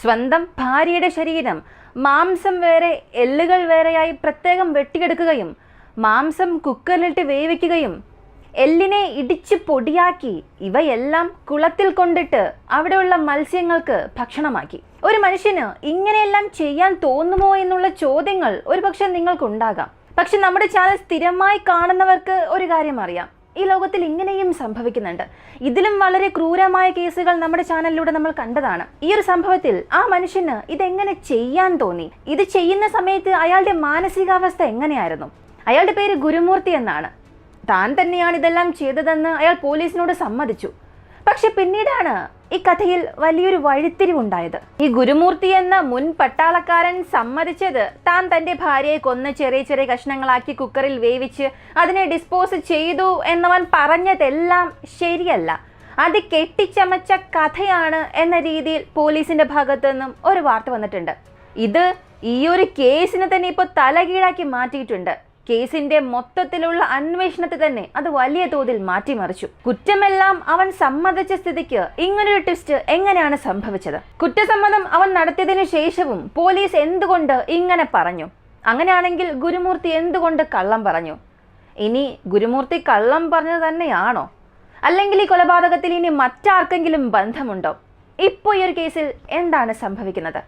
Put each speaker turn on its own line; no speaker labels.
സ്വന്തം ഭാര്യയുടെ ശരീരം മാംസം വേറെ എല്ലുകൾ വേറെയായി പ്രത്യേകം വെട്ടിയെടുക്കുകയും മാംസം കുക്കറിലിട്ട് വേവിക്കുകയും എല്ലിനെ ഇടിച്ച് പൊടിയാക്കി ഇവയെല്ലാം കുളത്തിൽ കൊണ്ടിട്ട് അവിടെയുള്ള മത്സ്യങ്ങൾക്ക് ഭക്ഷണമാക്കി. ഒരു മനുഷ്യന് ഇങ്ങനെയെല്ലാം ചെയ്യാൻ തോന്നുമോ എന്നുള്ള ചോദ്യങ്ങൾ ഒരുപക്ഷെ നിങ്ങൾക്കുണ്ടാകാം. പക്ഷെ നമ്മുടെ ചാനൽ സ്ഥിരമായി കാണുന്നവർക്ക് ഒരു കാര്യം അറിയാം, ഈ ലോകത്തിൽ ഇങ്ങനെയും സംഭവിക്കുന്നുണ്ട്. ഇതിലും വളരെ ക്രൂരമായ കേസുകൾ നമ്മുടെ ചാനലിലൂടെ നമ്മൾ കണ്ടതാണ്. ഈ ഒരു സംഭവത്തിൽ ആ മനുഷ്യന് ഇതെങ്ങനെ ചെയ്യാൻ തോന്നി? ഇത് ചെയ്യുന്ന സമയത്ത് അയാളുടെ മാനസികാവസ്ഥ എങ്ങനെയായിരുന്നു? അയാളുടെ പേര് ഗുരുമൂർത്തി എന്നാണ്. താൻ തന്നെയാണ് ഇതെല്ലാം ചെയ്തതെന്ന് അയാൾ പോലീസിനോട് സമ്മതിച്ചു. പക്ഷെ പിന്നീടാണ് ഈ കഥയിൽ വലിയൊരു വഴിത്തിരിവുണ്ടായത്. ഈ ഗുരുമൂർത്തി എന്ന മുൻ പട്ടാളക്കാരൻ സമ്മതിച്ചത് താൻ തന്റെ ഭാര്യയെ കൊന്ന് ചെറിയ ചെറിയ കഷ്ണങ്ങളാക്കി കുക്കറിൽ വേവിച്ച് അതിനെ ഡിസ്പോസ് ചെയ്തു എന്നവൻ പറഞ്ഞതെല്ലാം ശരിയല്ല, അത് കെട്ടിച്ചമച്ച കഥയാണ് എന്ന രീതിയിൽ പോലീസിന്റെ ഭാഗത്തു നിന്നും ഒരു വാർത്ത വന്നിട്ടുണ്ട്. ഇത് ഈ ഒരു കേസിനെ തന്നെ ഇപ്പോൾ തലകീഴാക്കി മാറ്റിയിട്ടുണ്ട്. കേസിന്റെ മൊത്തത്തിലുള്ള അന്വേഷണത്തെ തന്നെ അത് വലിയ തോതിൽ മാറ്റിമറിച്ചു. കുറ്റമെല്ലാം അവൻ സമ്മതിച്ച സ്ഥിതിക്ക് ഇങ്ങനൊരു ട്വിസ്റ്റ് എങ്ങനെയാണ് സംഭവിച്ചത്? കുറ്റസമ്മതം അവൻ നടത്തിയതിനു ശേഷവും പോലീസ് എന്തുകൊണ്ട് ഇങ്ങനെ പറഞ്ഞു? അങ്ങനെയാണെങ്കിൽ ഗുരുമൂർത്തി എന്തുകൊണ്ട് കള്ളം പറഞ്ഞു? ഇനി ഗുരുമൂർത്തി കള്ളം പറഞ്ഞത് തന്നെയാണോ? അല്ലെങ്കിൽ ഈ കൊലപാതകത്തിൽ ഇനി മറ്റാർക്കെങ്കിലും ബന്ധമുണ്ടോ? ഇപ്പോൾ ഈ ഒരു കേസിൽ എന്താണ് സംഭവിക്കുന്നത്?